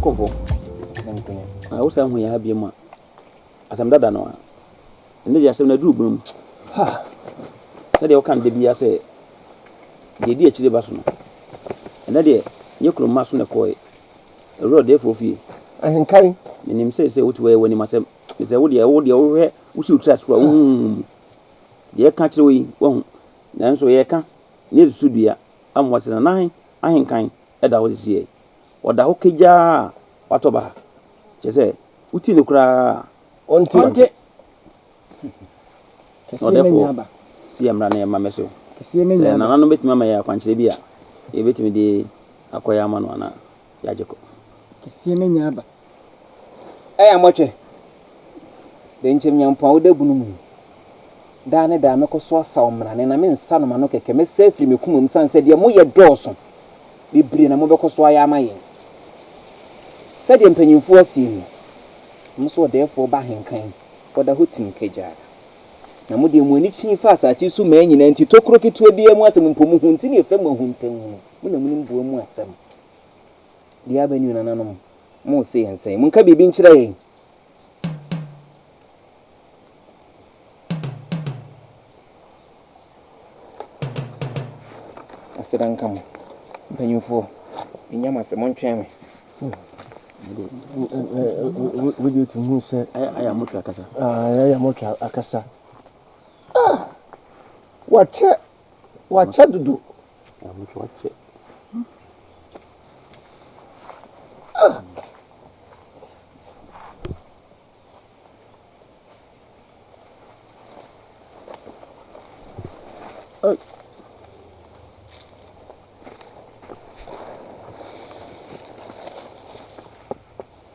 kofo I was saying we have been as I'm dada no and they just na dru brum ha said you can be say the dear chile basso and that dear you could mass on a coy a road there for fee I think I him say what way when he must say is a woody over who should trust for the country way won't then so ye can near Subia am was in a 9 I ain't kind at that was here or the okay ja what over she say uti no kra on tonte no therefore see am rana ma meso say na no betima ma ya kwankyere bi a e betimi de akoya ama no na ya jeko see me nyaba amoche de nchem nyampo wo da bunu mu da ne da mekoso asaw mrane na me nsa no ma no keke me safri me kumom sanse de mo ye dooso bibiri na mo bekoso aya amaye said the pennyfo asim Mmusuo therefore ba henkan oda hotin keja na mo de mo ani chi fa asase su ma nyina nti tokro ketua bia mu asem mpomu hu nti ne fam ahuntan mu na munim buo mu asem dia banu na nanom mo se yense mun ka bibi nkyira yen asidan kam pennyfo inyama se mon tweme Would you to move say I am much akasa? I am much akasa. What to do? I'm much watch it.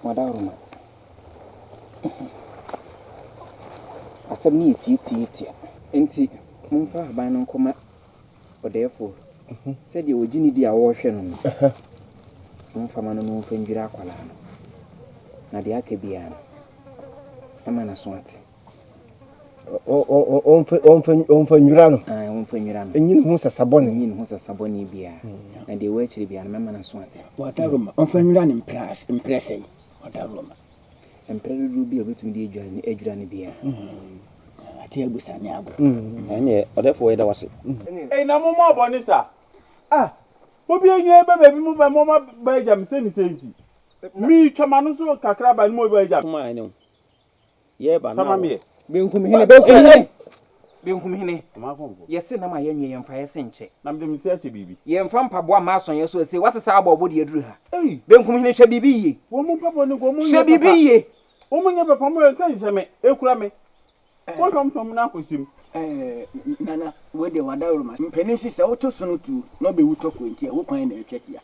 Madam, asem ni iti enti mumfa ban no nkoma odefo said you ogini di a wo hwe no mumfa ma no mfa ndwira akwala no na de aka bia no ama na so ate onfa ndwira no onfa ndwira no enyin hu sasaboni bia na de we chiri bia no ama na so ate wataruma onfa ndwira ni impress wataruma emperor rubi obetumi di edwura ne bia ati agusa ni agro ene odefo we da wase na momo oboni sa obi enye be bebi mu be momo ba jam se ni senti mi twama no so kakra ba ni mo ba jam ma ene ye ba na benkum hene yesi na ma yenye yemfa yesi nche na mde mi se ache bibi yemfa mpabo ma ason yeso ese wasesa abobo de eduru ha benkum hene hwe bibi ye wo mu pabo ni go mu hwe bibi ye wo mu nye papa mu se jeme ekura me wo tom na kosim nana we de wadaruma mpeni sisa wo to sunu tu no be wuto ko ntia wo kwan na etwatia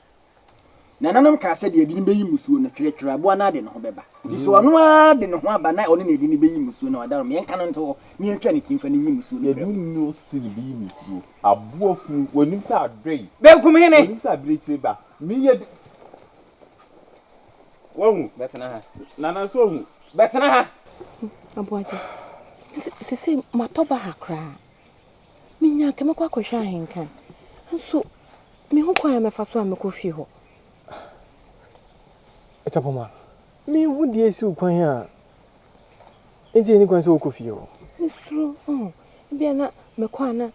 nana nom ka se de edi ni beyi Mmusuo na twetwera bo na de no ho beba so anu ade no ho aba na oni na edi ni beyi Mmusuo na wadaruma yen kan nto ni etwa ni timfa ni Mmusuo na edu no si ni beyi Mmusuo abofu wonim sa adrei benkum hene wonim sa brechi ba mi ye wonu betena ha nana so hu betena ha aboaje sisi matoba hakra minya kema kwa kwhwa henkan nso mi hu kwa me faso amekofi ho etapoma mi wudi esi ukwan a eje ni kwan se okofi ho nso bia na me kwa na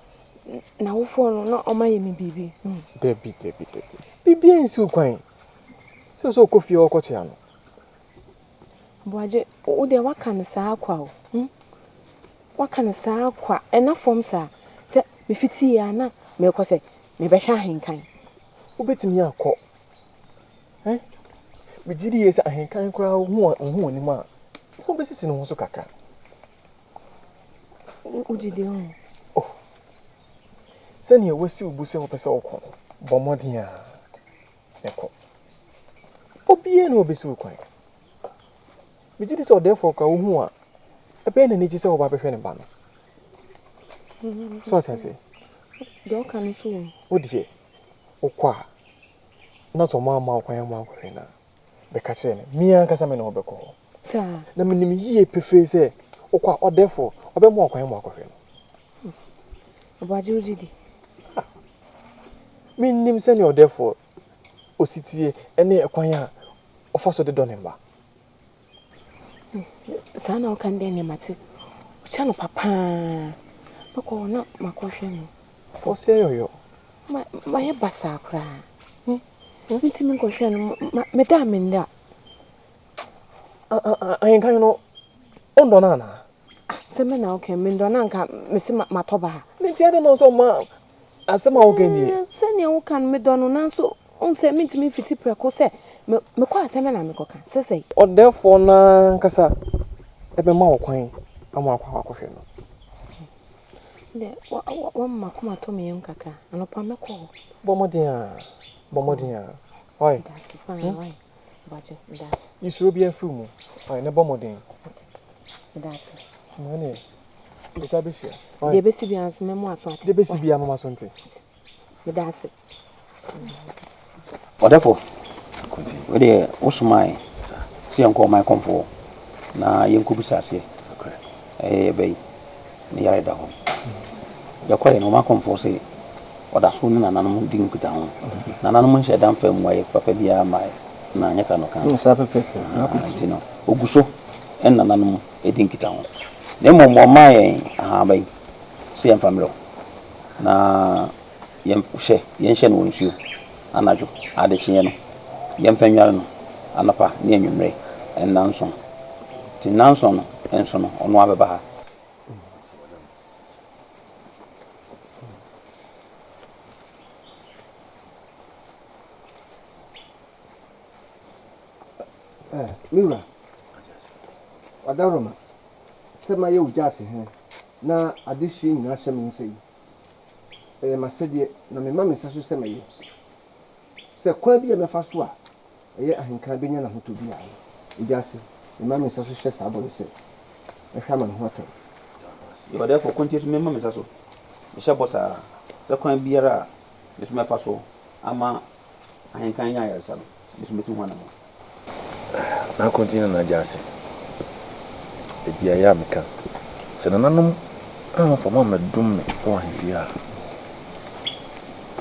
wo fo no na omaye mi bibi debi bibi ensi ukwan so okofi ho okoche ano boaje o de wakane sa akwa o wakane sa akwa ena form sa se me fiti ya na me ko se me be hwa henkan obetimi akọ me jiri yesa henkan kura hu ni ma ko be sisi no so kakra ujide oh sani wasi ubuse wo pese okọ bomodin a eko obie na obesi okwan me jiri so therefore ka hu a ebe na ni ji se wo ba behwe ne ba no so atase do kan so odie okwa na to mama okwan ya ma kwere na be ka kire ne mi an kasa me na obekọ sa na me nim yie pefe se okwa odefo obe mo okwan ma kwere no obaje ujidi mi nim se ni odefo ositie ene ekwan ya Ofa so de donemba. Sana okande ne mate. Chano papa. Bako na makoshe no. Ose yoyo. Ma ye basa kra. Ntimi nkoshe no meda menda. Ayenka no ondo na. Seme na okay mendo na nka mesi matoba ha. Nti ade no so ma asema okandi. Sene wo kan medo no nanso onse ntimi fiti preko se me kwa aseme na me koka. Sese. Odefo na nkasa ebe ma wo kwan ama akwa akwohwe no. De wa makoma to me nkaka. Anopa meko. Bomodin a. Oi. Oi. Baje, da. Yisuro bi afumu. Oi, ne bomodin. Da. Simane. Bisa bishia. De besi bi ans memo aso ati. De besi bi amama so nti. Da. Odefo. Konti. We de osumai. Si enko mai komfo. Na yenku bisase. Okay. Bey. Ni yare da ho. Ya kwere no ma komfo se oda so ni nananom di nkuta ho. Nananom nhye dan fam waye papa bia mai na nyeta no kan. Sa pepe. Antino. Oguso en nananom edi nkita ho. Na mo mai aha bai. Si en family. Na yen hye no nsuo. Anajo ade kyenye no. Yen fanware no. Anapa ne anwumre en nanso. Ti nanso no enso no ono abeba ha. Miura. Adaroma. Sema ye ujase he. Na adishi nyina hye me nsei. Masede na me ma me saso sema ye. Se kwa bi me fa so a ye ahenka benya na hoto bi a. Ujase. Me ma me saso hye sabo ne se. E hwa ma ho ato. Yo therefore continue me ma me saso. Me hye bosa. Se kwa biara me so me fa so ama ahenka nya ya salo. Me so metu ho na mo. Na continue na jase. Ebia ya meka. Se nananom for mama dum me o ahifia.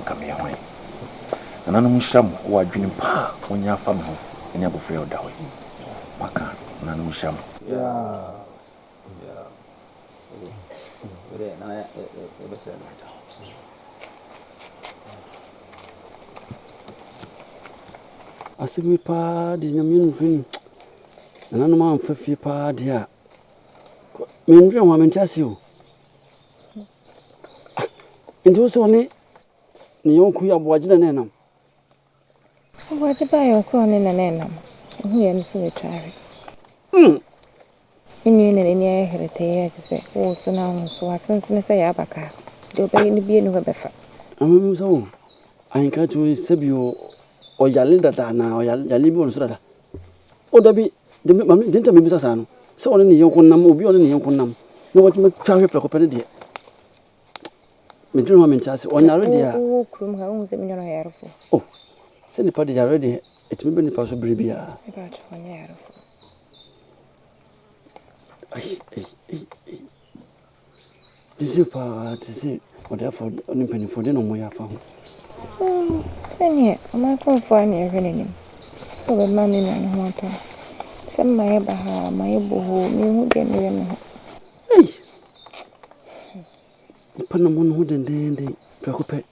Ka me hwan. Nananom hyam o adwene pa onya fa me ho. Enya bofre o da ho. Maka nananom hyam. Yeah. Ore na e bese na. Asimi pa di nyaminu hwini. Nananom amfa fie pa di a. Me ndre ho amentiase o. Nti so ne yonku ya boagina na enam. Boaji ba yo so ne na enam. Hu ye no so wetware. Inu ne ne ya herete ya se o so na ho so asense se ya baka. De obaye ni bie no befa. Amem so. Ahinka tu sebio o yale dada na o yale bi on so dada. O dabi de mami dinta me bisa sa no. Se one ne yonku nam obi one ne yonku nam. Na wo tuma twahwe preko ne de. Me dun ho amentiase onyare de a. O krum ha o se me nyono yarefo. Oh. Se nipa de yare de etimi be nipa so bribia. E ba twa nya yarefo. Ai. Disi o therefore oni penifo de no mo ya fa ho. Sene ama konfo ani ehwenenim. So be mami na no ho ato. Se maye ba ha maye boho mi hu de me me ho. Ai. Pana mo no dendende prekope.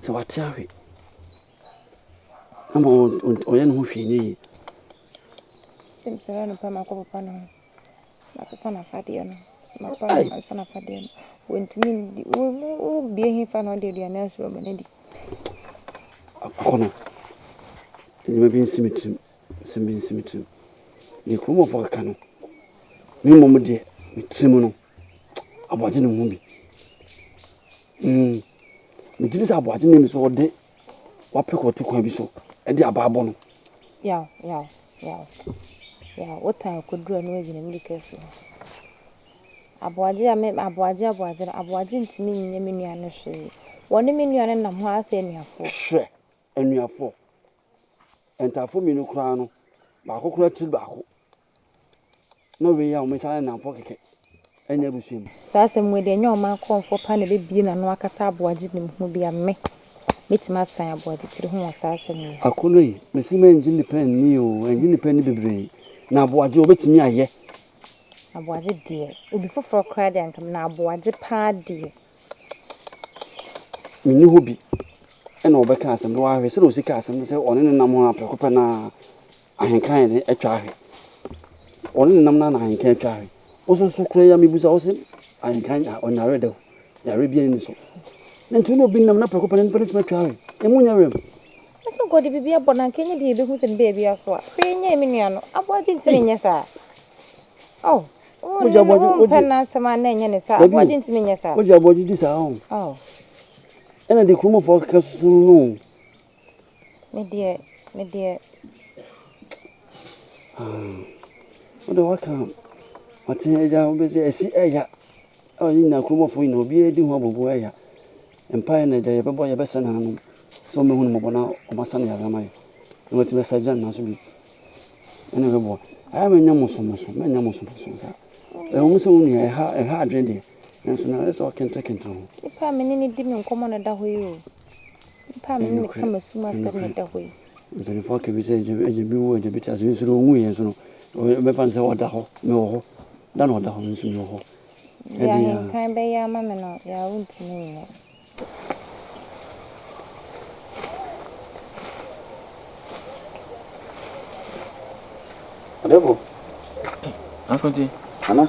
Se wate ahwe. Ama o ye no ho hwe ni. Sem sera no pa makopa no. Masasa na fade no. Mapa masasa na fade no. Wentimi o bie hi fa no de aduane asro benedi. Akono. Ni be nsimitrim. Ni kromo fo ka no. Mi mom de mitrim no. Aboaje ne ho bi. Mi dili sa aboaje ne mi so de wa pekoti kwa bi so. E de ababo no. Ya, wota kodura no agina mi kefu. Aboaje ntimi nyɛ me nua no hwe. Wone me nua no nam ho asa enuafo. Hwe, enuafo. Entafo mi no kura no. Ba kokura til ba ko. No we ya o me sha na fo keke. Enya busuem. Sa asem we de nya o ma konfo pa na be bie na no akasa aboaje nim ho bia me. metima san aboade tiri ho asase no akono yi mesima engine pen ni o engine pen ni bebre na aboade obetimi aye aboade de obi foforo kra de ankam na aboade pa de mini hobi ena obeka asem no ahwe se no sika asem se one ne nam ho aprekopa na ahenkan ne atwa ahwe one ne nam na ahenkan atwa ahwe oso kra ya mebusa o se ahenkan onare de yare bi ni so ntu no bi nam na aprekopa ne pere atwa ahwe emunya rem so god bibia bona kenye de be hu se be bia so a hwe nya emi nua no aboade ntimi nya sa oh oja aboade pena sama na nya ne sa aboade ntimi nya sa oja aboade di sa oh ena de krumo fo kasu no me de oda waka matin eja obese esi eya o ni na krumo fo ina obi edi ho abobo eya empire na de yebebo yebesa na no so me hunu mo bona o masana ya rama yo no ti be sajan na so bi ena bebo aya me nya muso sa o muso ni ha adwen de nso na eso kente ho ipa me ni di me nkomo na da ho yo ipa me ni kama suma se na da ho yo ntoni fo ke bi se eje bi wo eje bi ta so nso onwu yen so no o me fa se o da ho me wo ho da no da ho nso me wo ho ya kan be ya mama no ya wunti ni ya Adebo Akonti ana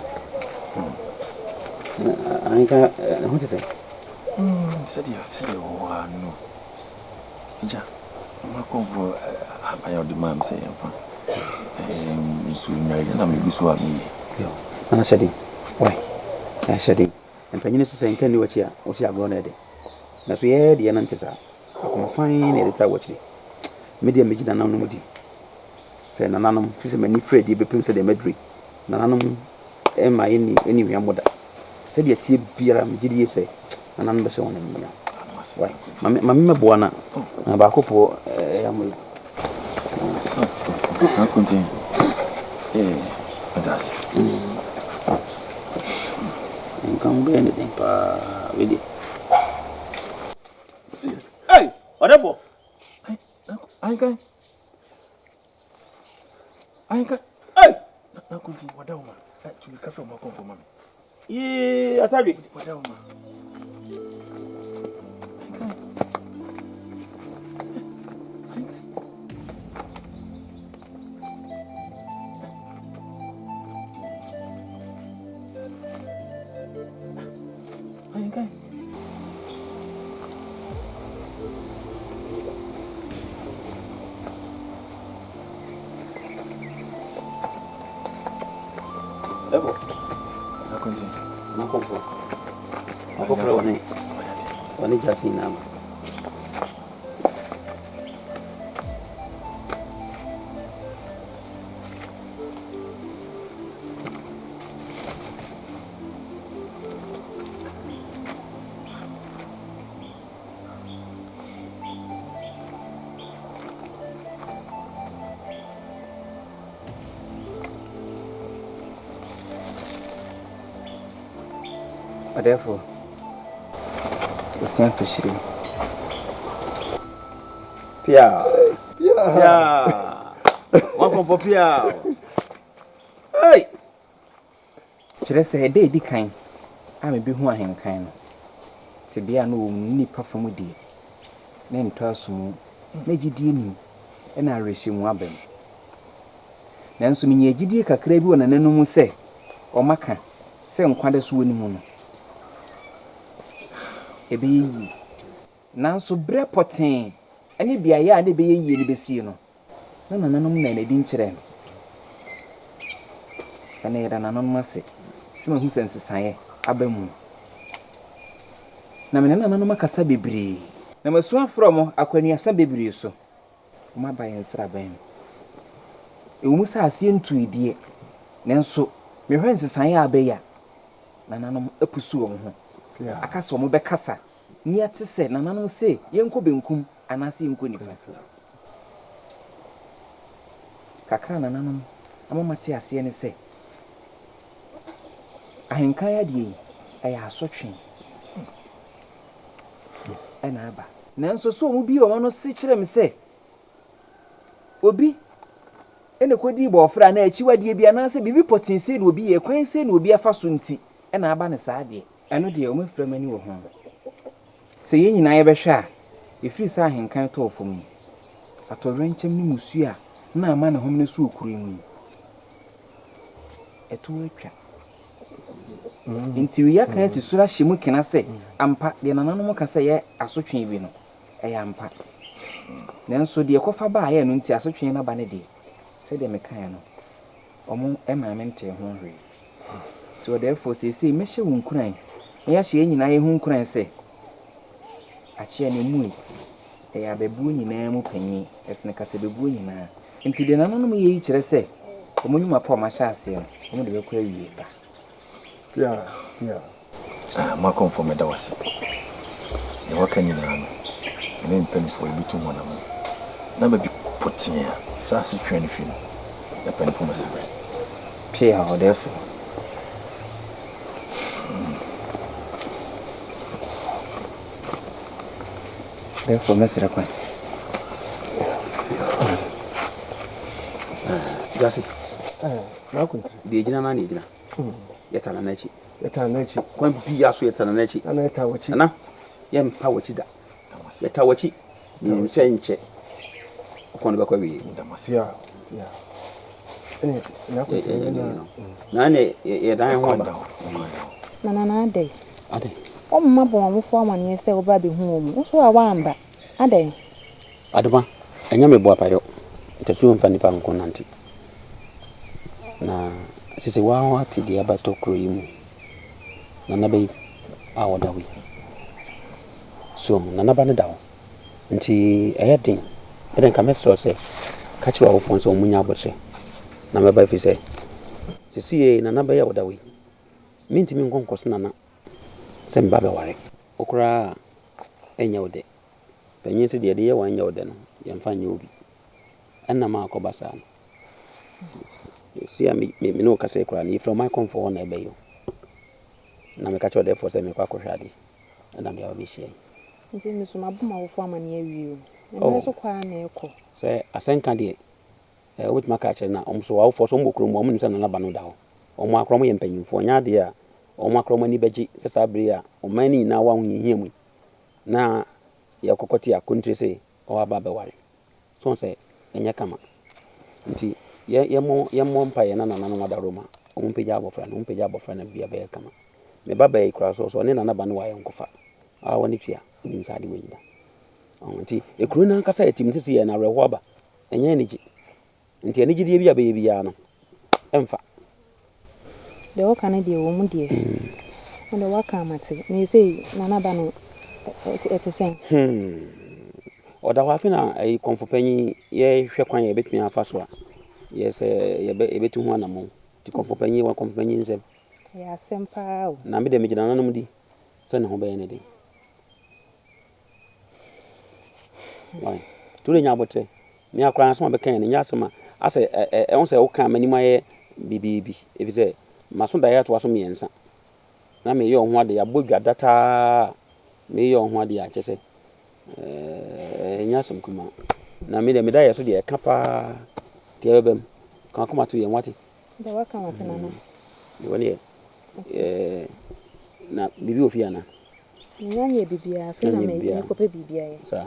anka hotete sadia wa no ja makonfo abayo de mam se yamfa Mmusuo nyare na Mmusuo ami yo ana shadi wai na shadi empanyine sese nka ni wachi a o si agro na de na so ye de na ntesa akoma fine na de ta wachi media megida na no mudi se na nanom fise mani fred ye bepem se de medri na nanom ema eni wi amoda se de tie biara megidi ye se na nanom be se wona mi wai mami meboa na na ba kopo ya mo Akonti adas nkan be ne den pa we hey Adebo ai kai hey Akonti wadauma actually kafe mo konfo mami atabi wadauma Adebo Akonti Ako wani jasi nama Therefore, the same fishery. Pia. One for Pia. Hey! Should I say a day kind? I'm a big one kind. Sibia no ni perform with thee. Then toss mu, Meji Dini, and I resume Wabem. Then so many Gidi Kakrabu and an animal say, or Maka, say on quite a swooning moon. Ebi nanso bre poten ene bia ya de be yie ne besi no na nanom na na di nkyere ana yeda nanom ase sima hu sense saye abamu na me nanom akasa bebre na masu afro akwani asa bebre so ma ba yen sra ban ewumu sa ase ntuidie nanso me hwen sesaye abeya na nanom apusu wo ho akasa mo be kasa ni atese na nanom se yenko benkum anase yenko nifa kakra na nanom amamate ase ne se ahenkan ya die aya asotwe ana aba nanso so mu bi o no se kire me se obi ene kodi bo ofra na achiwade bia na se bibi potensi na obi ye kwan se na obi afa so nti ena aba ne saade eno de o mafra mani wo ho se ye nyina ye behwe a efiri sa ahenkan to ofom atọrẹnkyẹm ni Mmusuo a na ama na hom ne so okuru mu eto atwa nti ya kan si sura hyemu kena se ampa de nananom ka se ye asotwe bi no e ampa nanso de kofa ba ye no nti asotwe na ba ne de se de mekan no omo e ma me nte ho hwe so therefore se me hye wonkuran me ya hye nyina ye ho nkuran se achie ne mu e abebu nyina mu panyi esne kase bebu nyina nti de nananom ye kire se omonwuma pa ma hye ase no omo de bekọ awie ba yeah ma conform da wase ne waka nyina no ne mpanfo ebitu mona mo na ma bi potia sa se twen fi no da panfo ma se pia odeso therefore mesra kwa Jasi na kuntre de gina na ne gina yetana nachi kwan bi aso yetana nachi ana ta wachi ana yem pa wachi da yeta wachi ni nche okon be kwa wi yeah ene na kuntre na ne ye dan ho ba na Aden Aden o mma bo mo fo amane se wo ba be hu omu so a wa amba Aden aduma enya me bo apayo itesu mfa nipa nko nanti na sisi wa ati di abato kro yimu na nabe awodawi so na naba ne dawo nti eyedin eden ka mestro se ka chiwa wo fon so munya abotre na meba fi se sisi e na naba ya wodawi minti mi nkonkoso na se mba be ware okura enya wode penyin se de ye wan nya wode no ye mfa nya obi enna ma akobasa no see me no ka say kra ni from my comfort na ebe yo na me ka cho de for say me kwa kohwade na me obi hie nti miso mabuma wo fo amane awie o na so kwa na ekọ say asenka de obit maka che na omso wa fo so mbokro mu omnu se na ba no da ho omo akromo ye mpanyimfo nya de a omo akromo ni beji se sabri a omani na wa hu hie mu na ya kokoti akontri se o aba be ware so say enya kama nti yemo mpa ye na nana wada roma ompeja abofra na bia be kama me baba e kura so ne nana ba no wa yenkofa a woni tua nsade weyida nti ekuru na nkasa etim sisi ye na reho aba enye eniji nti eniji die bia be bia no emfa de o kana de wo mu de ndo waka mate me sei nana ba no etisen oda wa fina ai konfopanyi ye hwe kwan ye betumi afa so a yes ye betu ho anamo ti konfopanyi wa konfopanyi nsem ya sempa o na me de me gina nanom di se ne ho be ne de why tu le nya botre mi akra nso be kan ne nya asema ase on se o kan manima ye bibibi ebi se maso da ya to aso miensa na me ye ho ade ya bodwa data me ye ho ade ya chese nya asem kuma na me de me da ye so de e kapa ti ebem kan kuma to ye nwati de waka mate nana woni na bibi ofia na nyanye bibia fe na me ko pe bibia ye sa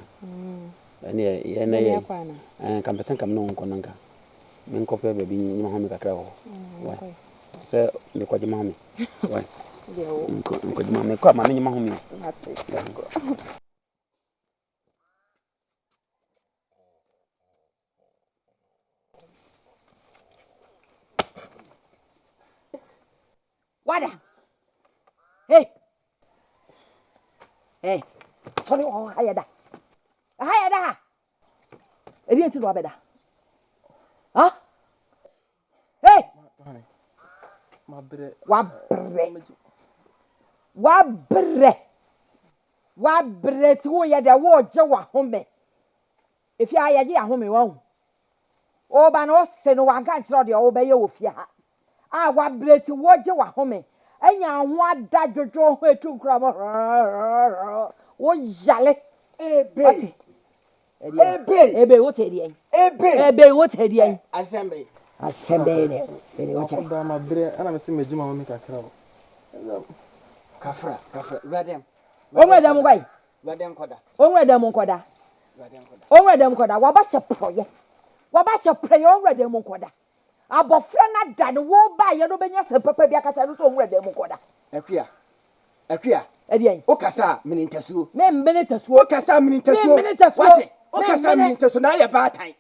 ye na ye kan pesen kam no nko nanka men ko pe bebi nyima ho me kakra ho wa se me kwaje ma ho me wa nko di ma me ko ma me nyima ho me Wada. Hey. Hey. Sorry, oh, hayada. Hayada. Edi enti do abeda. Huh? Hey. Mabre. Wabre ti wo ye de wo je wa home. Efi ayaje ya home wa hu. O ba no se no wanka nchiro de o be ye wo fie ha. Ah, wabre ti wo je wa home. Enya ho ada jojo ho etu nkra mo. Wo yale Ebe. Ebe what area? Ebe what area? Assembly. Ebe wacha. Oda ma bre ana me se mejima wo me kakra. Kafra. Radem. Onwe dem gwai. Radem koda. Onwe dem nkoda. Onwe dem koda. Wa ba se proye. Wa ba se proye onwe dem nkoda. Abofra na da ne wo ba ye no benya se papa bi akata no so onwe dem nkoda. Akua. Edian. O kasa minintasuo. Me mbene tasuo. O kasa minintasuo. Wate. O kasa minintasuo na ye batan.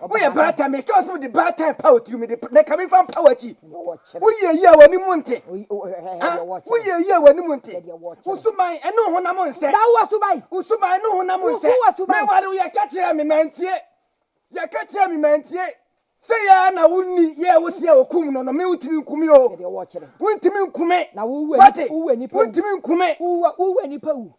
O ye batan me ka so de batan power ti me de na ka me fam power ti. O ye wani munte. O ye wani munte. Usuman eno honam nse. Da wo subai. Usuman eno honam nse. Me wale ya ka kire me mantie. Ya ka kire me mantie. Say ya na wunni ye wo se okum no me utimi nkumi o. Wuntimi nkume. Na wuwe. Wate. Nipa. Wuntimi nkume. Wuwe nipa wu.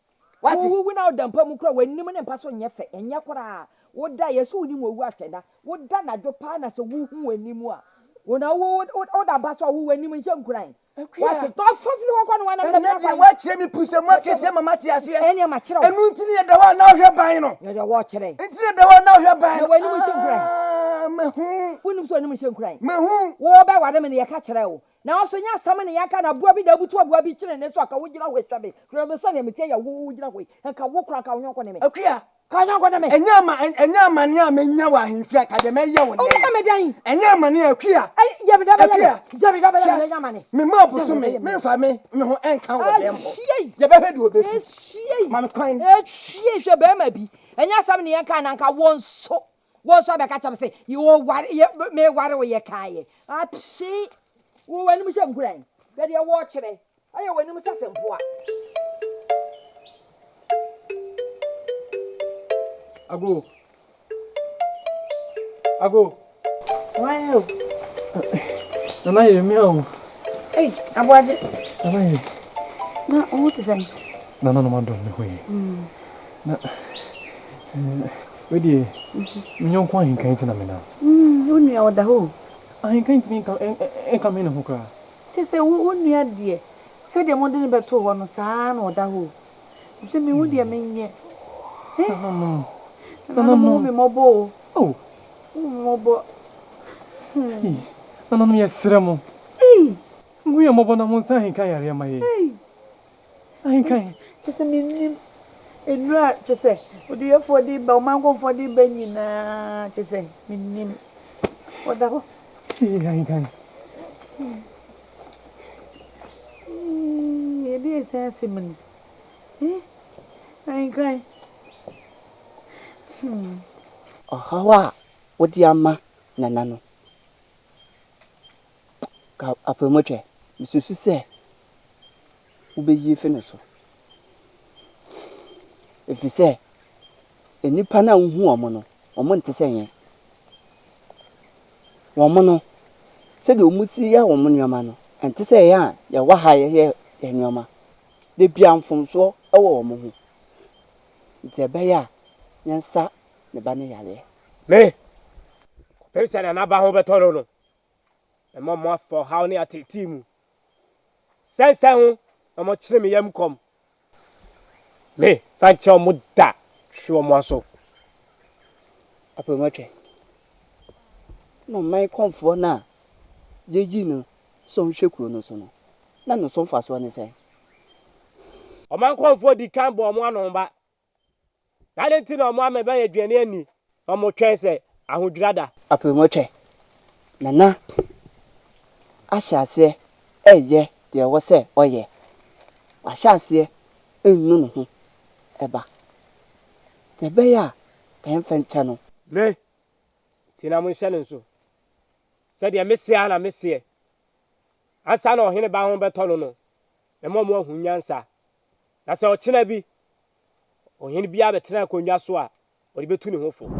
Wate. Wuwe na odampa mu kra wanim ne mpa so nyefe. Enya kora. Woda yeso woni mu owu ahweda. Woda na jopa na so wu hu wanim a. Wona wo oda ba so wu wanim nche nkuran. Wate to fofili wo kwa no wana na na wa kire mi puse mo akese mama ti ase. Enya ma kire. Enu ntini ye da wa na ohwe ban no. Ya da wo kire. Ntini da wa na ohwe ban. Na wanim nche nkuran. Mehu. Wonim so wanim nche nkuran. Mehu. Wo ba wade me ne ye ka kire wo. Na oso nya asam ne yaka na bua bi da butu abua bi kire ne so aka wo gina hwe twabe. Kure me so ne metie ya wo gina hwe. Nka wo kura ka wonko ne me. Akua. Ka wonko ne me. Enya mane a menya wa ahemfi aka de me ye wo ne. O na me dan. Enya mane akua. Jabi da ba ya nya mane. Me ma busu me fa me ho enka wo dem ho. Je be hwe de obefi. Ehie. Man kwan. Ehie hwe be ma bi. Enya asam ne yaka na nka wonso. Wonso be ka cham se yo ware me ware wo ye kan ye. Apsi. Wo wani mu hye nkuran. Be de wo kire. Aye wani mu sasempo a. Ago. Wow. Nana ye mi o. Hey, abwaje. Nana ye. Na o ti say. Nana no ma don me hoye. Na wedi mi nyon kwa hin kan tina me na. Wonu ya oda ho. Ahin kan tin kan me na ho kra. Ti say wonu ya de. Se de mo de ne beto ho no saa na oda ho. Se me wo de me nye. No. No me mobo. Oh. Mobo. No yesra mo. Mu ya mobo na mo sa hin kan yare ma ye. Ahin kan. Ti say me nim. Enura ti say odi yefo di ba o mango fo di ba nyina ti say me nim. Oda ho. Ahin kan. Ye di sense mun. Ahin kan. Hawa wodi ama nana no ka apomoche misusu se ubeyi fe ne so efi se enipa na hu omo no omo nte se yen omo no se de omuti ya omo nyoma no ente se ya ya wa ha ye nyoma de bia mfomso ewo omo hu nte be ya nyansa ne ba ne yale me pesa na ba ho betoro no e mo for how ne ateti mu sense hu e mo kire me yam kom me fa cho mu da hwo mo aso apomoche no mai komfo na yeji no so hwekuro no so no na no so mfa so ne se o man komfo di kan bo mo anon ba talenti no mo amebe ye duane ani o mo twen se ahodwirada apomoche nana ahyase eye de wo se oye ahyase ennu no ho eba tebe ya kan fancha no me tina mo hye nso se de mesia na mesie asa na ohene ba ho betolo no e mo ahunyansa na se o kina bi ohene bia betena akonnwa so a o de betu ne hofo